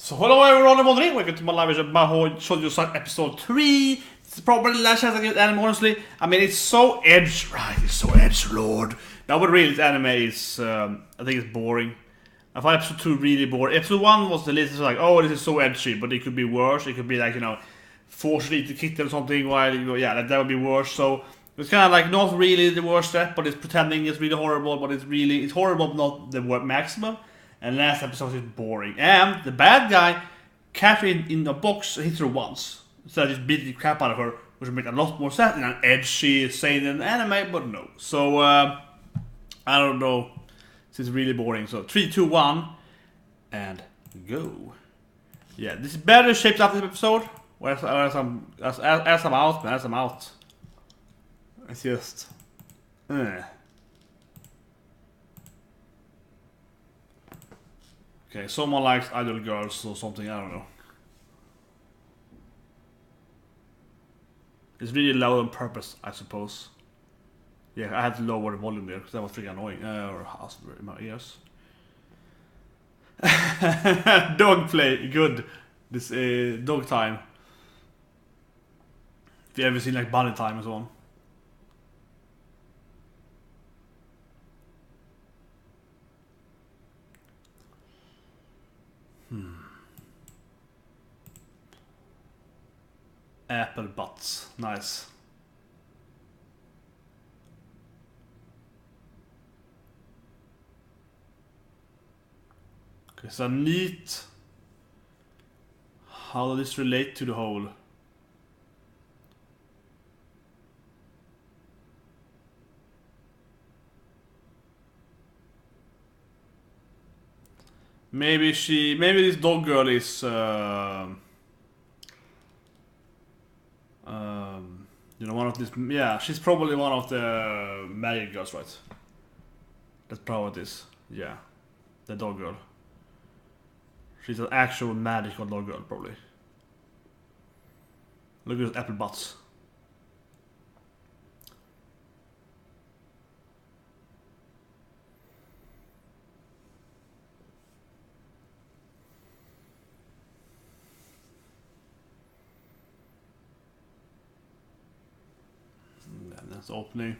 So hello everyone, I'm Andre. Welcome to my live version of Mahou Shoujo Saito episode 3. It's probably the last chance I get anime, honestly. I mean, it's so edge, right? It's so edge, lord. Now, but really, this anime is, I think it's boring. I find episode 2 really boring. Episode 1 was the least, it's like, oh, this is so edgy, but it could be worse. It could be like, you know, forced to eat the kitten or something, while, you know, yeah, that would be worse. So, it's kind of like not really the worst step, but it's pretending it's really horrible, but it's horrible, but not the maximum. And last episode is boring. And the bad guy captured in a box hits her once. So I just beat the crap out of her, which would make a lot more sense in an edgy, seinen anime, but no. So, I don't know. This is really boring. So, 3, 2, 1, and go. Yeah, this is better shaped up this episode. As I'm out, man, as I'm out. It's just... Okay, someone likes idol girls or something, I don't know. It's really loud on purpose, I suppose. Yeah, I had to lower the volume there because that was pretty annoying. Or in my ears. Dog play, good. This dog time. If you ever seen like bunny time and so on. Apple butts, nice. Okay, so neat. How does this relate to the whole? Maybe this dog girl is you know, one of these, yeah, she's probably one of the magic girls, right? That's probably what it is, yeah. The dog girl. She's an actual magical dog girl, probably. Look at those apple butts. That's opening.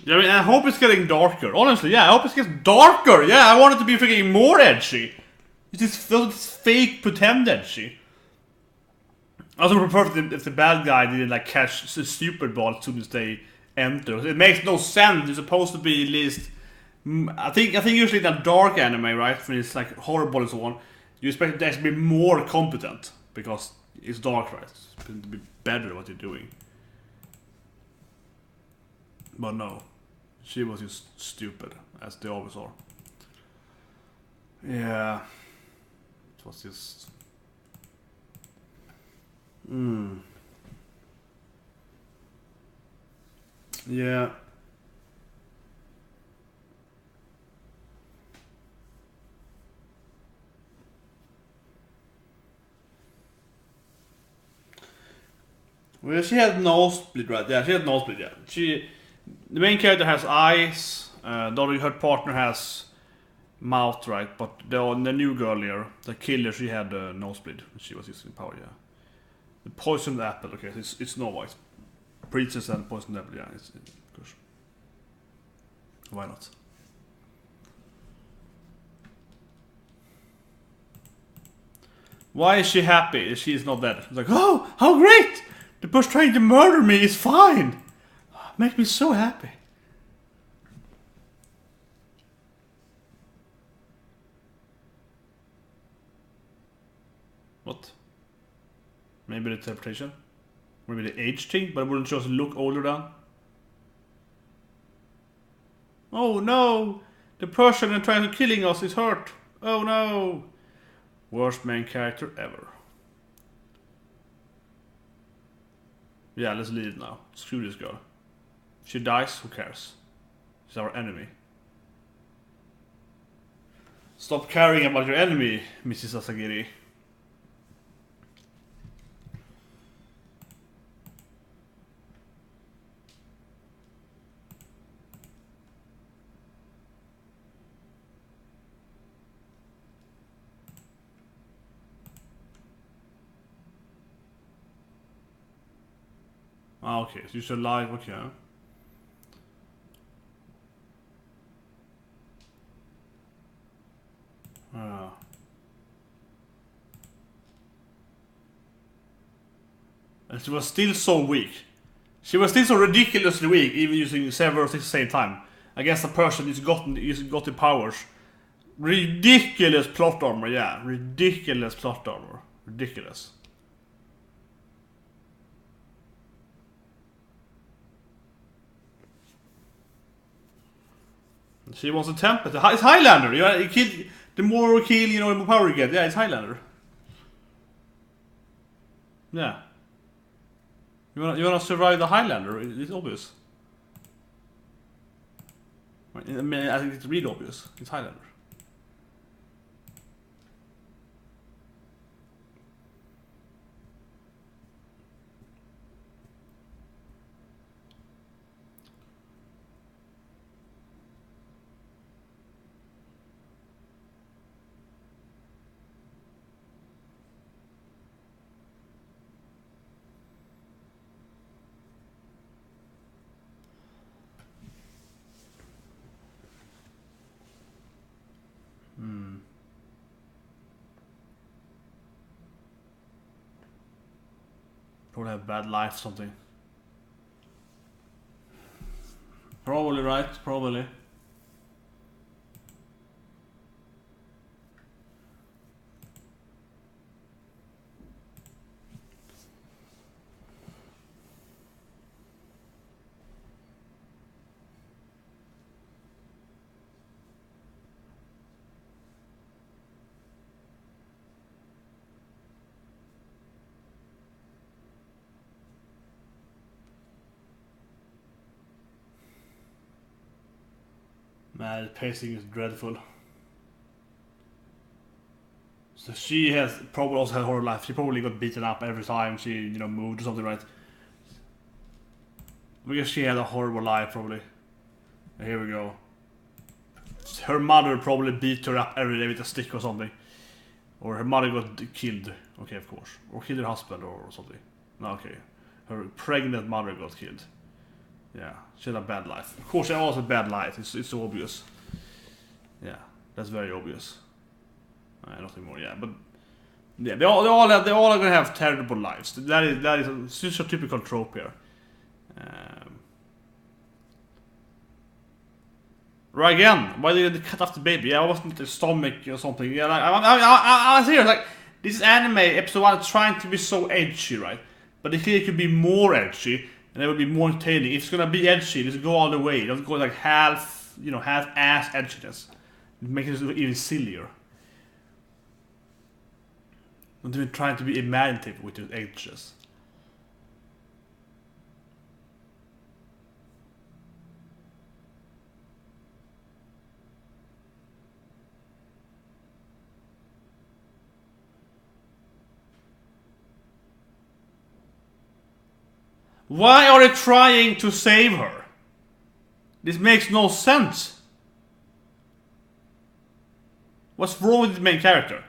Yeah, I mean, I hope it's getting darker. Honestly, yeah, I hope it gets darker. Yeah, I want it to be freaking more edgy. It's this fake pretend edgy. I also prefer if the bad guy didn't like catch the stupid ball as soon as they enter. It makes no sense. It's supposed to be at least. I think usually in a dark anime, right, when it's like horrible and so on, you expect it to actually be more competent because it's dark, right? It's supposed to be better at what you're doing. But no, she was just stupid, as they always are. Yeah, it was just. Yeah. Well, she had nosebleed, right? Yeah, she had nosebleed, yeah. The main character has eyes, her partner has mouth, right? But the new girl here, the killer, she had nosebleed. She was using power, yeah. The poisoned apple, okay, it's Snow White. Princess and poisoned apple, yeah, of course. Why not? Why is she happy? She is not dead. It's like, oh, how great! The person trying to murder me is fine! Make me so happy. What? Maybe the interpretation? Maybe the age thing, but wouldn't just look older than? Oh no! The person trying to killing us is hurt! Oh no! Worst main character ever. Yeah, let's leave now. Screw this girl. If she dies, who cares? She's our enemy. Stop caring about your enemy, Mrs. Asagiri. Ah, okay, so you should live, okay. And she was still so weak. She was still so ridiculously weak, even using several things at the same time. Against a person who's got the powers. Ridiculous plot armor, yeah. Ridiculous plot armor. Ridiculous. She wants a temper. It's Highlander. You kill, the more you kill, the more power you get. Yeah, it's Highlander. Yeah. You wanna survive the Highlander? It's obvious. I mean, I think it's really obvious. It's Highlander. Probably have bad life or something. Probably right, probably. Man, the pacing is dreadful. So she has probably also had a horrible life. She probably got beaten up every time she, moved or something, right? Because she had a horrible life, probably. Here we go. Her mother probably beat her up every day with a stick or something. Or her mother got killed. Okay, of course. Or killed her husband or something. No, okay. Her pregnant mother got killed. Yeah, she had a bad life. Of course, she also had a bad life. It's so obvious. Yeah, that's very obvious. Nothing more. Yeah, but yeah, they all are gonna have terrible lives. That is such a typical trope here. Right again. Why did they cut off the baby? Yeah, it wasn't the stomach or something. Yeah, like, I'm serious. Like, this anime episode 1 is trying to be so edgy, right? But it could be more edgy. And it would be more entertaining. If it's gonna be edgy, just go all the way. Don't go like half-ass edginess. It makes it even sillier. Not even trying to be imaginative with your edges. Why are they trying to save her? This makes no sense. What's wrong with the main character?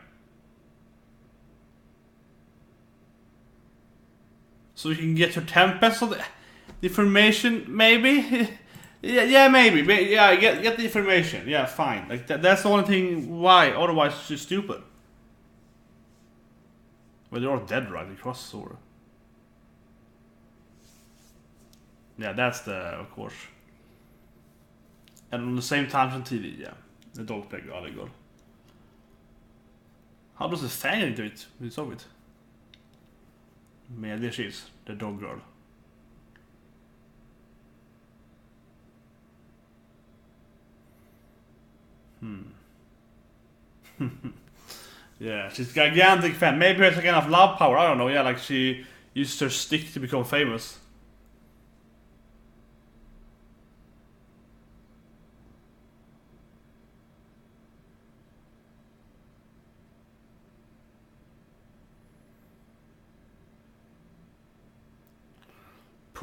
So you can get her tempest of the information, maybe? yeah, maybe. Yeah, get the information. Yeah, fine. Like that's the only thing why. Otherwise, she's stupid. Well, they're all dead, right? The crossover. Yeah, that's of course. And on the same time on TV, yeah. The dog peg, ja, det går. How does the fan into it? We saw it. Man, there she is, the dog girl. Yeah, she's a gigantic fan. Maybe she has like enough love power, I don't know. Yeah, like she used her stick to become famous.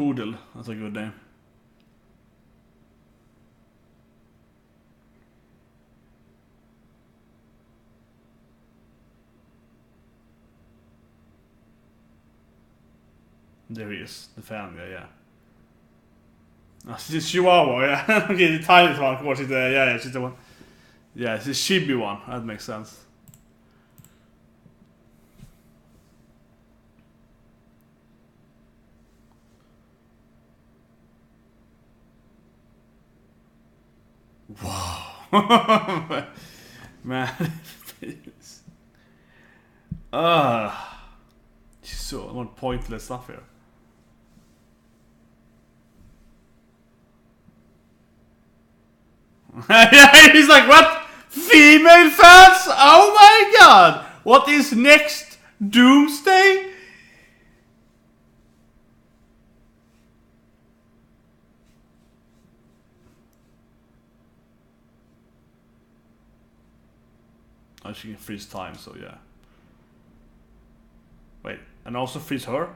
Koodle, that's a good name. There he is, the fan guy, yeah. Oh, she's a Chihuahua, yeah. Okay, the tiniest one, of course. She's she's the one. Yeah, it's a Chibi one. That makes sense. Wow. Man. She's so much pointless stuff here. Yeah, he's like, what? Female fans? Oh my god! What is next? Doomsday? Oh, she can freeze time, so yeah. Wait, and also freeze her?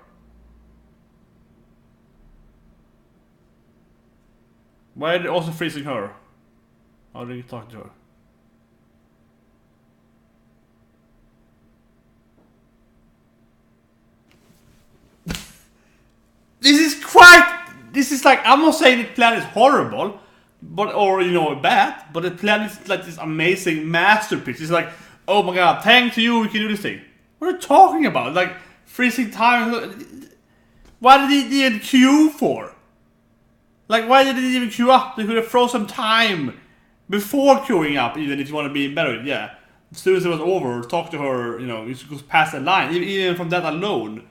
Why are they also freezing her? How do you talk to her? This is like, I'm not saying the plan is horrible, but, or, you know, bad, but the plan is like this amazing masterpiece. It's like, oh my god, thanks to you, we can do this thing. What are you talking about? Like, freezing time? Why did he even queue for? Like, why did he even queue up? They could have frozen time before queuing up, even if you want to be better. Yeah. As soon as it was over, talk to her, you know, you should pass the line, even from that alone.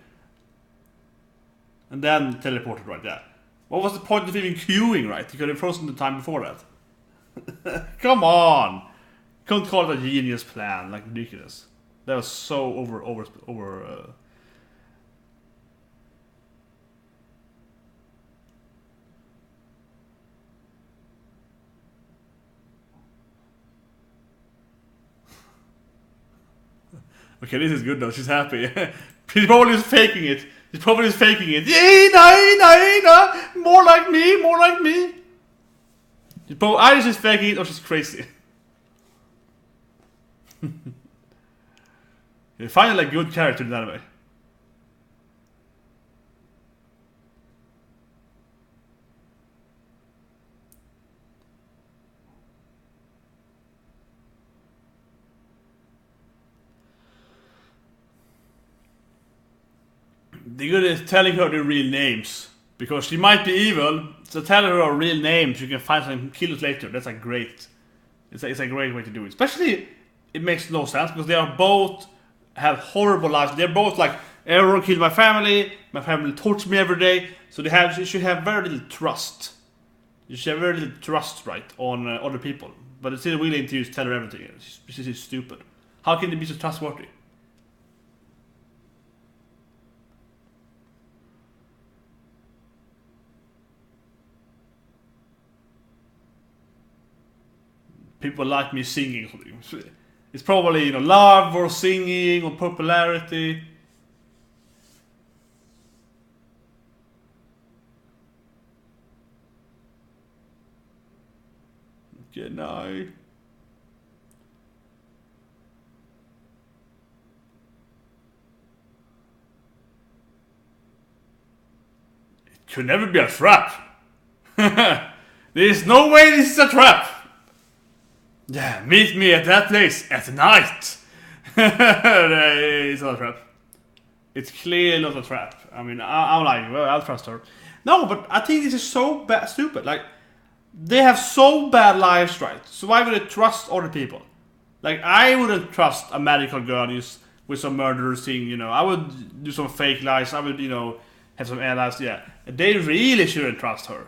And then teleported, right? Yeah. What was the point of even queuing, right? You could have frozen the time before that. Come on! Couldn't call it a genius plan, like ridiculous. That was so over. Okay, this is good though. She's happy. She's probably just faking it. She's probably just faking it. Ina, more like me, more like me. She's probably either she's faking it or she's crazy. You find like good character in the anime. The good is telling her the real names. Because she might be evil, so tell her her real names, you can find some kills later. That's a great... It's a great way to do it. Especially, it makes no sense, because they are both... have horrible lives. They're both like, everyone killed my family tortures me every day. So you should have very little trust. You should have very little trust, right, on other people. But they're still willing to tell her everything. This is stupid. How can they be so trustworthy? People like me singing. It's probably, you know, love or singing or popularity. Okay, no. It could never be a trap. There's no way this is a trap. Yeah, meet me at that place at night. It's not a trap. It's clearly not a trap. I mean, I'm like, well, I'll trust her. No, but I think this is so stupid. Like, they have so bad lives, right? So why would they trust other people? Like, I wouldn't trust a medical girl with some murderer thing, you know. I would do some fake lies. I would, you know, have some allies, yeah. They really shouldn't trust her.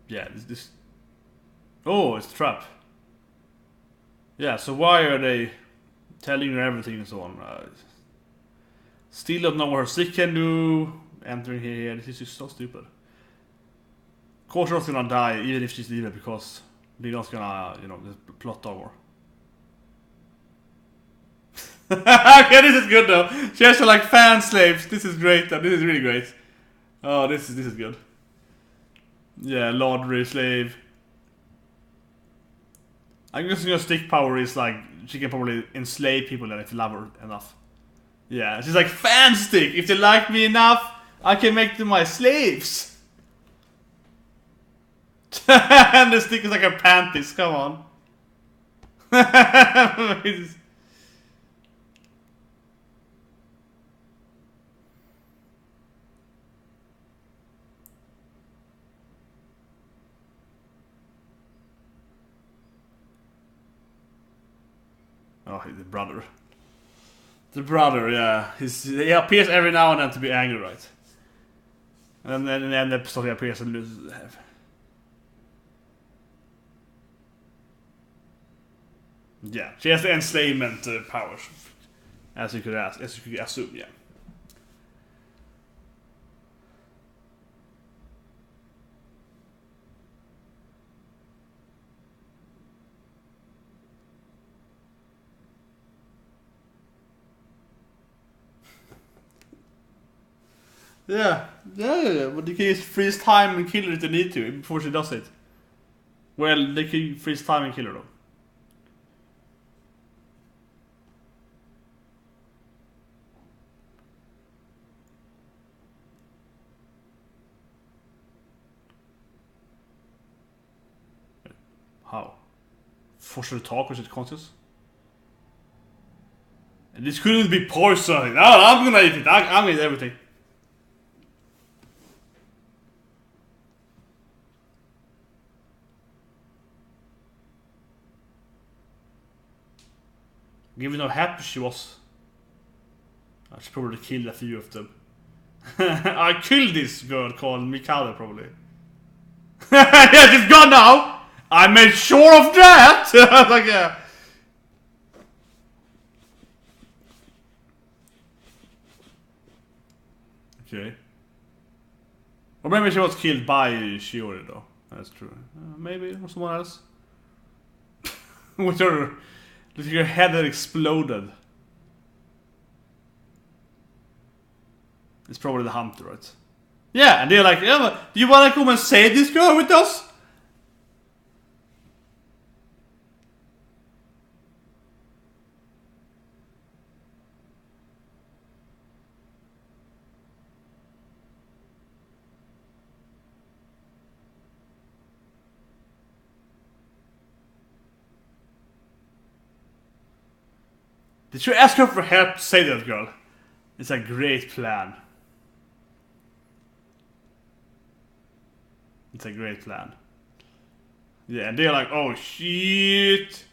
Yeah, this... Oh, it's a trap. Yeah, so why are they telling her everything and so on? Still don't know what her stick can do. Entering here, this is just so stupid. Of course she's not gonna die even if she's evil, because they're not gonna, you know, plot over. Okay, this is good though. She has to like fan slaves. This is great though. This is really great. Oh, this is good. Yeah, Lord slave. I'm guessing her stick power is like she can probably enslave people then if you love her enough. Yeah, she's like fan stick. If they like me enough, I can make them my slaves. And the stick is like her panties. Come on. Oh, the brother. The brother, yeah. He appears every now and then to be angry, right? And then in the end of the episode he appears and loses the head. Yeah, she has the enslavement powers. As you could assume, yeah. Yeah, but they can just freeze time and kill her if they need to before she does it. Well, they can freeze time and kill her though. How? Force her to talk or is it conscious? And this couldn't be poison. No, I'm gonna eat it. I'm gonna eat everything. Given how happy she was, I should probably kill a few of them. I killed this girl called Mikado, probably. Yeah, she's gone now! I made sure of that! Like, yeah. Okay. Or maybe she was killed by Shiori, though. That's true. Maybe, or someone else. With her head that exploded. It's probably the hunter, right? Yeah, and they're like, yeah, do you want to come and save this girl with us? Did you ask her for help to save that girl? It's a great plan. It's a great plan. Yeah, and they're like, oh shit.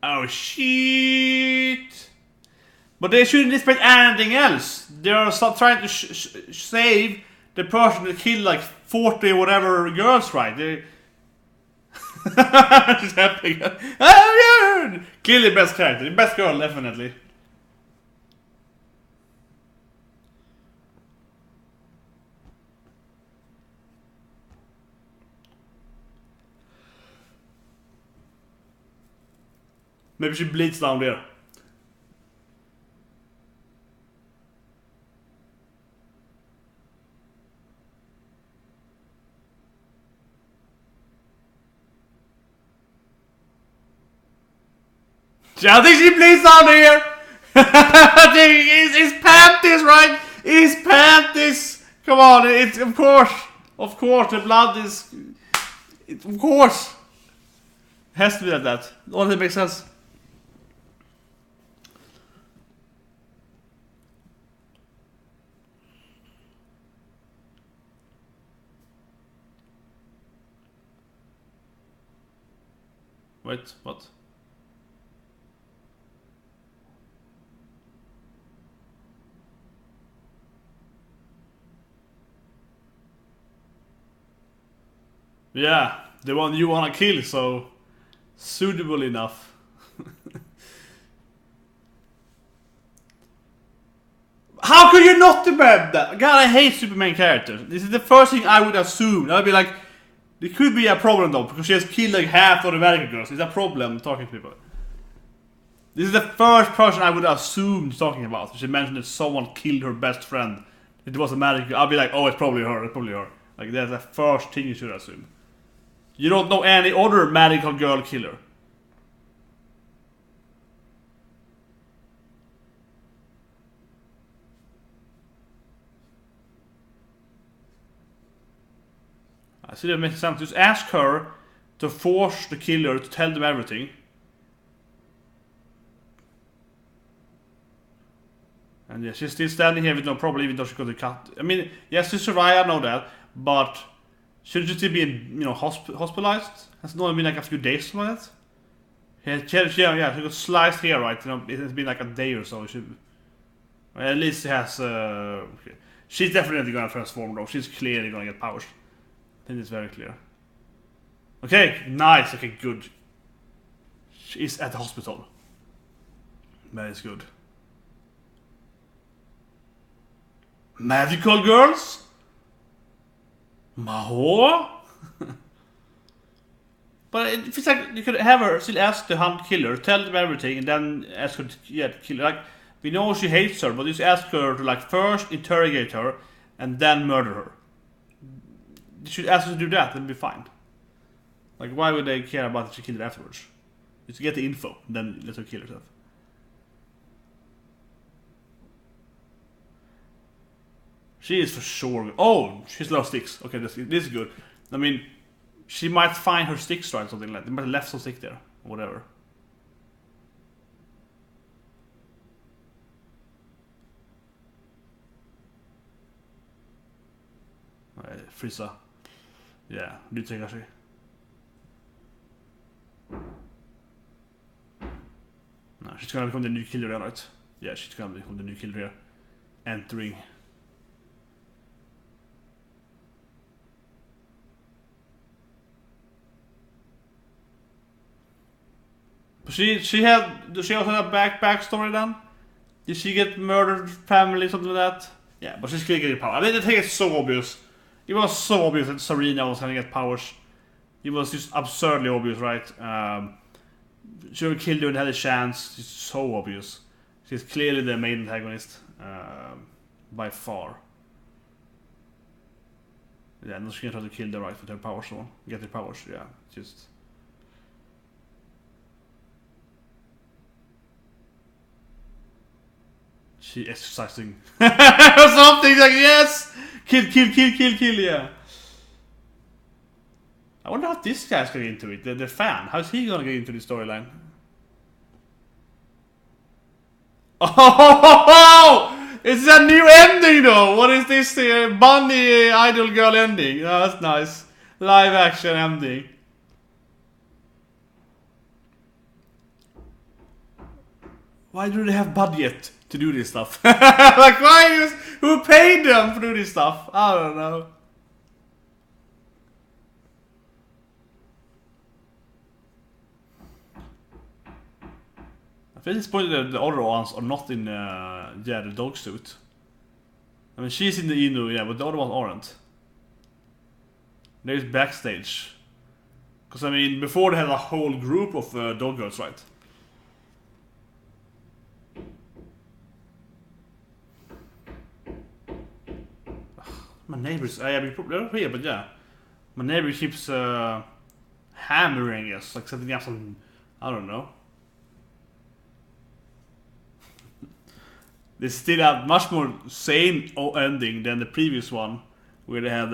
Oh shit. But they shouldn't expect anything else. They're trying to save the person that killed like 40 or whatever girls, right? They just happening. Clearly best character. The best girl, definitely. Maybe she bleeds down there. I think she bleeds down here. It's panties, right? It's panties. Come on, it's of course, the blood is. Of course, it has to be like that. All that makes sense. Wait, what? Yeah, the one you wanna kill, so suitable enough. How could you not demand that? God, I hate Superman characters. This is the first thing I would assume. I would be like, It could be a problem though, because she has killed like half of the medical girls. It's a problem talking to people. This is the first person I would assume talking about. She mentioned that someone killed her best friend. It was a medical girl. I'll be like, oh, it's probably her. It's probably her. Like that's the first thing you should assume. You don't know any other medical girl killer. I see that makes sense. Just ask her to force the killer to tell them everything. And yeah, she's still standing here with no problem, even though she got the cut. I mean, yes, she survived, I know that, but shouldn't she still be, hospitalized? Has it only been like a few days from that? Yeah, she got sliced here, right? It has been like a day or so. Well, at least she has. Okay. She's definitely gonna transform though. She's clearly gonna get powers. I think it's very clear. Okay, nice. Okay, good. She's at the hospital. That is good. Magical girls? Mahou? But it feels like you could have her still ask the hunt killer, tell them everything, and then ask her to kill her. Like, we know she hates her, but just ask her to like first interrogate her and then murder her. You should ask her to do that, then be fine. Like, why would they care about if she killed her afterwards? Just get the info, then let her kill herself. She is for sure. Oh, she's lost sticks. Okay, this is good. I mean, she might find her sticks right or something like that. They might have left some stick there, or whatever. Frieza. Yeah, du tänker kanske. No, she's gonna become the new killer here, right? Yeah, she's gonna become the new killer here. Entering. But does she also have a backstory then? Did she get murdered family, something like that? Yeah, but she's gonna get power. I mean, I think it's so obvious. It was so obvious that Sarina was gonna get powers. It was just absurdly obvious, right? She would kill you and had a chance. It's so obvious. She's clearly the main antagonist. By far. Yeah, and she's gonna try to kill them, right, with her powers on. Get their powers, yeah. Just... She exercising. Or something like, yes! Kill, yeah. I wonder how this guy's going into it, the fan. How's he gonna get into the storyline? Oh! It's a new ending though! What is this bunny idol girl ending? Oh, that's nice. Live action ending. Why do they have budget to do this stuff? Like, who paid them to do this stuff? I don't know. I think it's point that the other ones are not in the dog suit. I mean, she's in the Inu, yeah, but the other ones aren't. There's backstage. Because, I mean, before they had a whole group of dog girls, right? My neighbors, they're here, but yeah. My neighbor keeps hammering us, like setting up some, I don't know. They still have much more same ending than the previous one, where they had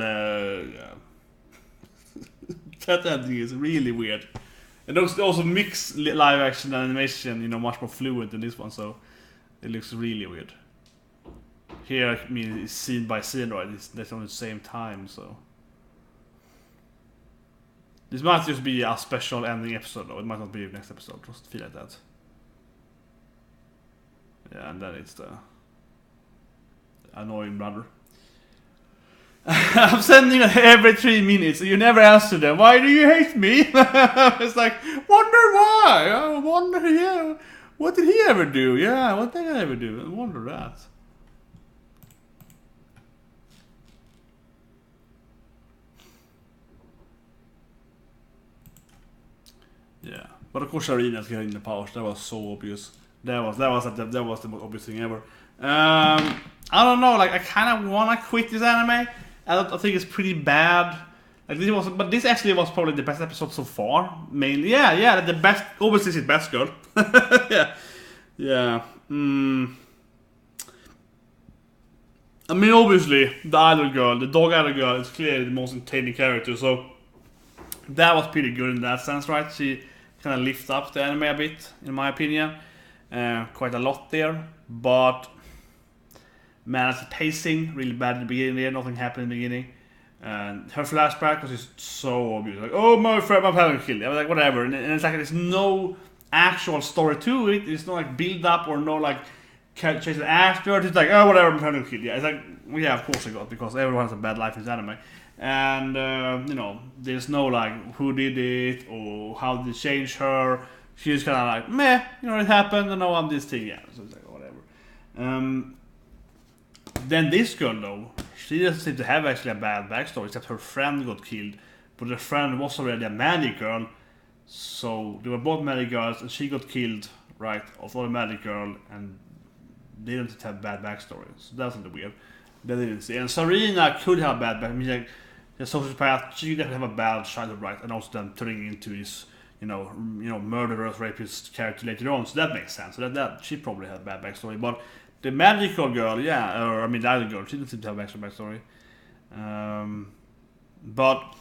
that ending is really weird. And they also mix live action and animation, much more fluent than this one, so it looks really weird. Here, I mean, it's scene by scene, right? That's on the same time, so... This might just be a special ending episode, though. It might not be the next episode, just feel like that. Yeah, and then it's the... annoying brother. I'm sending it every 3 minutes, and you never answer them. Why do you hate me? It's like, wonder why? I wonder, yeah. What did he ever do? Yeah, what did I ever do? I wonder that. But of course, Sarina's getting the powers. That was so obvious. That was the most obvious thing ever. I don't know. Like I kind of wanna quit this anime. I think it's pretty bad. Like this actually was probably the best episode so far. Mainly, yeah, the best. Obviously, it's best girl. yeah. I mean, obviously, the idol girl, the dog idol girl, is clearly the most entertaining character. So that was pretty good in that sense, right? She kind of lifted up the anime a bit, in my opinion, quite a lot there. But man, it's pacing really bad in the beginning. There, nothing happened in the beginning. And her flashback was just so obvious, like, oh my friend, my parents killed you. I was like, whatever, and it's like there's no actual story to it. There's no like build up or no like chasing afterwards. It's like, oh whatever, my parents killed you. It's like, well, yeah, of course I got, because everyone has a bad life in this anime. And you know, there's no like who did it or how did it change her. She's kind of like, meh, you know, it happened, and now I'm this thing, yeah. So it's like, whatever. Then this girl though, she doesn't seem to have actually a bad backstory, except her friend got killed. But her friend was already a magic girl, so they were both magic girls, and she got killed, right, of the magic girl, and they didn't have bad backstory. So that's a little weird. They didn't see. And Sarina could have bad backstory. I mean, like, the sociopath, she could have a bad childhood, right, and also then turning into this, you know, murderous, rapist character later on. So that makes sense. So that she probably had a bad backstory, but. The magical girl, yeah, or I mean the other girl, she didn't seem to have extra backstory. But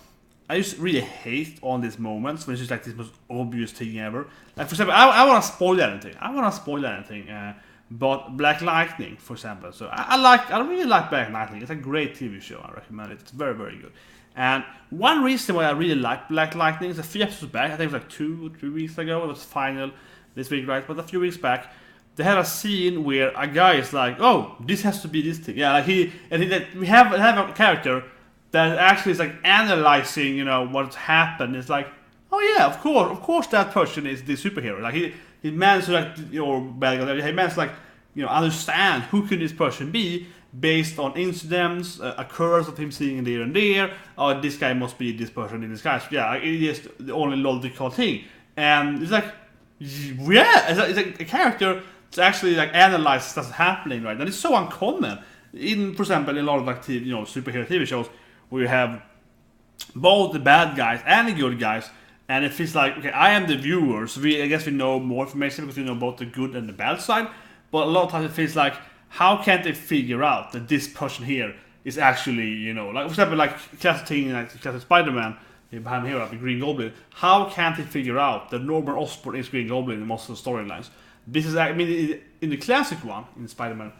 I just really hate on these moments when it's just like this most obvious thing ever. Like for example, I want to spoil anything. But Black Lightning, for example. So I really like Black Lightning. It's a great TV show. I recommend it. It's very, very good. And one reason why I really like Black Lightning is a few episodes back. I think it was like 2 or 3 weeks ago. It was final this week, right? But a few weeks back. They had a scene where a guy is like, "Oh, this has to be this thing." Yeah, like we have a character that actually is like analyzing, you know, what's happened. It's like, "Oh yeah, of course, that person is the superhero." Like he managed to like, you know, he managed to like, you know, understand who could this person be based on incidents, occurrence of him seeing there and there. Oh, this guy must be this person in disguise. Yeah, it is the only logical thing, and it's like, yeah, it's like a character. To actually like analyze stuff happening, right? And it's so uncommon. For example, in a lot of like superhero TV shows where you have both the bad guys and the good guys, and it feels like, okay, I am the viewer, so I guess we know more information because we know both the good and the bad side. But a lot of times it feels like, how can't they figure out that this person here is actually, you know, like for example, like classic thing, like classic Spider-Man behind here, like the Green Goblin. How can't they figure out that Norman Osborn is Green Goblin in most of the storylines? This is, I mean, in the classic one, in Spider-Man,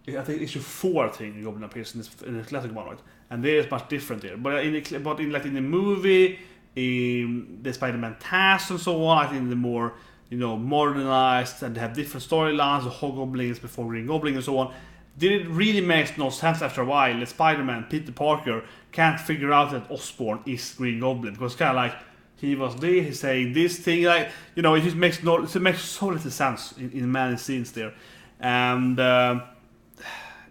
I think issue 4, I think, the Goblin appears in the classic one, right? And there is much different there. But in the movie, in the Spider-Man TAS and so on, I think the more, you know, modernized, and they have different storylines, the Hobgoblins before Green Goblin and so on. It really makes no sense after a while that Spider-Man, Peter Parker, can't figure out that Osborn is Green Goblin. Because it's kind of like, he was there, he's saying this thing, like, you know, it just makes so little sense in many scenes there. And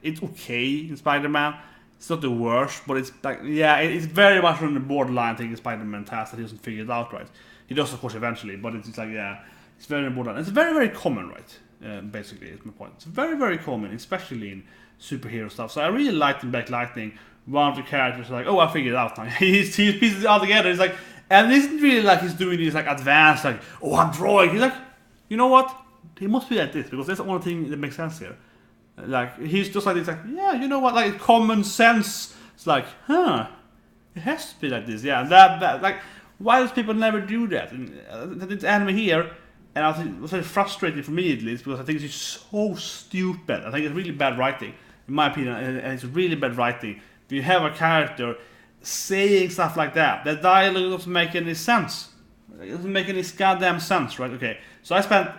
it's okay in Spider-Man. It's not the worst, but it's like, yeah, it's very much on the borderline thing in Spider-Man task that he doesn't figure it out right. He does, of course, eventually, but it's like, yeah, it's very borderline. It's very, very common, right? Basically, is my point. It's very, very common, especially in superhero stuff. So I really liked in Black Lightning. One of the characters is like, oh, I figured it out now. he pieces it all together. It's like, and it isn't really like he's doing these like advanced, like, oh, I'm drawing. He's like, you know what? He must be like this, because that's the only thing that makes sense here. Like, he's just like, it's like, yeah, you know what? Like, common sense. It's like, huh, it has to be like this, yeah. And that like, why does people never do that? And it's anime here, and I think it was very frustrating for me at least, because I think it's so stupid. I think it's really bad writing, in my opinion, and it's really bad writing. If you have a character saying stuff like that, the dialogue doesn't make any sense. It doesn't make any goddamn sense, right? Okay, so I spent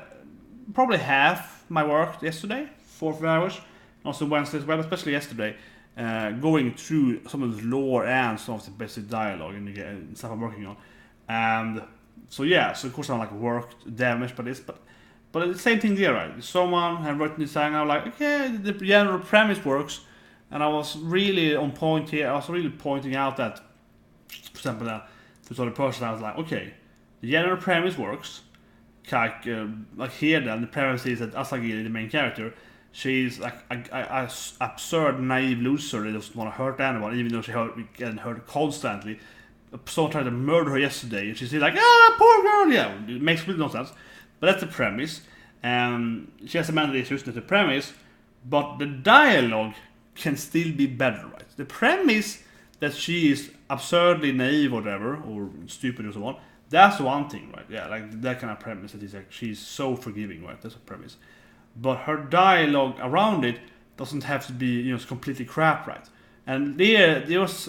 probably half my work yesterday, 4 or 5 hours, also Wednesday as well, especially yesterday, going through some of the lore and some of the basic dialogue and the stuff I'm working on. And so yeah, so of course I'm like worked, damaged by this, but it's the same thing there, right? Someone had written this thing, I'm like, okay, the general premise works. And I was really on point here. I was really pointing out that, for example, to the person, I was like, okay, the general premise works. like here then the premise is that Asagiri, the main character, she's like a absurd naive loser that doesn't want to hurt anyone, even though she getting hurt constantly. Someone tried to murder her yesterday, and she's like, poor girl, yeah, it makes really no sense. But that's the premise. She has a mental issues, that's the premise, but the dialogue can still be better, right? The premise that she is absurdly naive or whatever, or stupid or so on, that's one thing, right? Yeah, like that kind of premise that is like she's so forgiving, right? That's a premise. But her dialogue around it doesn't have to be, completely crap, right? And there was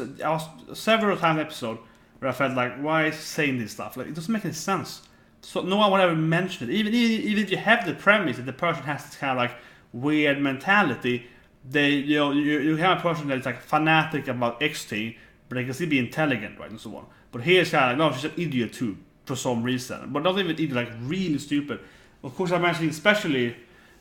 several times in the episode where I felt like, why is he saying this stuff? Like, it doesn't make any sense. So no one would ever mention it. Even if you have the premise that the person has this kind of like weird mentality, you have a person that is like fanatic about X thing, but they can still be intelligent, right, and so on. But here it's kind of like, no, she's an idiot too, for some reason. But not even idiot, like really stupid. Of course, I'm mentioning especially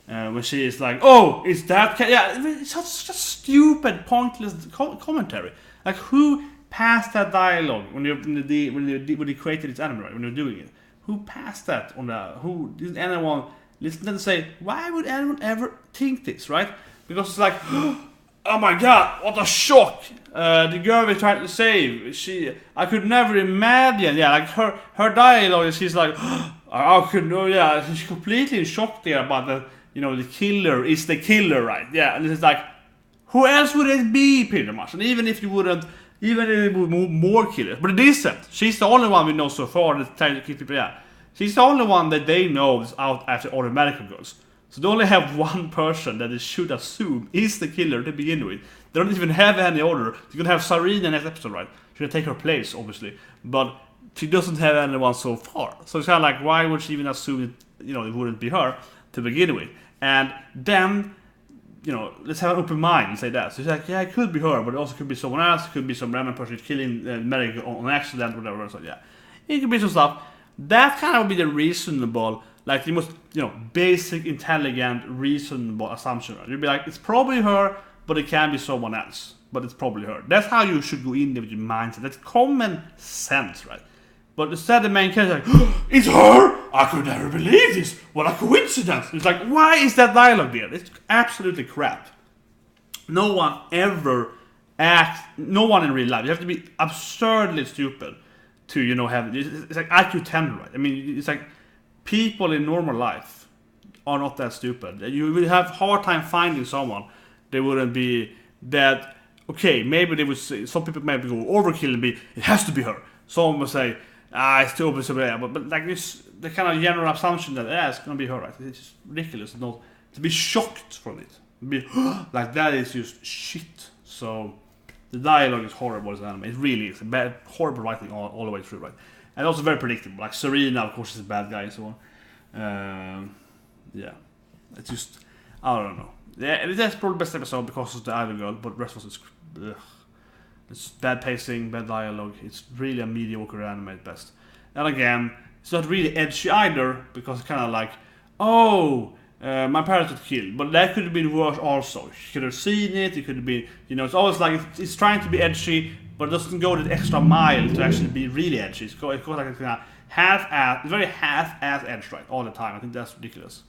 when she is like, oh, is that... Yeah, it's such a stupid, pointless commentary. Like, who passed that dialogue when they created this anime, right, when they're doing it? Who passed that on the... Who did anyone listen and say, why would anyone ever think this, right? Because it's like, oh my god, what a shock! The girl we tried to save, I could never imagine, yeah, like her dialogue, she's like, I could know, yeah, she's completely in shock there about the, the killer is the killer, right? Yeah, and it's like, who else would it be, pretty much? And even if it would be more killers, but it isn't. She's the only one we know so far that's trying to keep people, yeah. She's the only one that they know is out after all the medical girls. So they only have one person that they should assume is the killer to begin with. They don't even have any order. They're gonna have Sarina next episode, right? She's gonna take her place, obviously. But she doesn't have anyone so far. So it's kind of like, why would she even assume it, it wouldn't be her to begin with? And then, let's have an open mind and say that. So it's like, yeah, it could be her, but it also could be someone else. It could be some random person killing medic on accident or whatever. So yeah, it could be some stuff. That kind of would be the reasonable, like the most, basic, intelligent, reasonable assumption. Right? You'd be like, it's probably her, but it can be someone else. But it's probably her. That's how you should go in there with your mindset. That's common sense, right? But instead the main character is like, it's her! I could never believe this! What a coincidence! It's like, why is that dialogue there? It's absolutely crap. No one ever acts, no one in real life. You have to be absurdly stupid to, have, it's like IQ 10, right? I mean, it's like, people in normal life are not that stupid. You will have hard time finding someone that wouldn't be that, okay, maybe they would say, some people maybe go overkill and be, it has to be her. Someone will say, it's too obvious, but like this, the kind of general assumption that, it's gonna be her, right? It's just ridiculous not to be shocked from it. Be, like, that is just shit. So, the dialogue is horrible as an anime. It really is. Bad, horrible writing all the way through, right? And also very predictable. Like Sarina, of course, is a bad guy and so on. Yeah. It's just, I don't know. Yeah, that's probably the best episode because of the idol girl, but the rest was just, it's bad pacing, bad dialogue. It's really a mediocre anime at best. And again, it's not really edgy either, because it's kind of like, my parents got killed, but that could have been worse also. You could have seen it, it could have been, it's always like, it's trying to be edgy, but it doesn't go the extra mile to actually be really edgy. It goes like a kind of half-ass, very half-ass edge, right, all the time. I think that's ridiculous.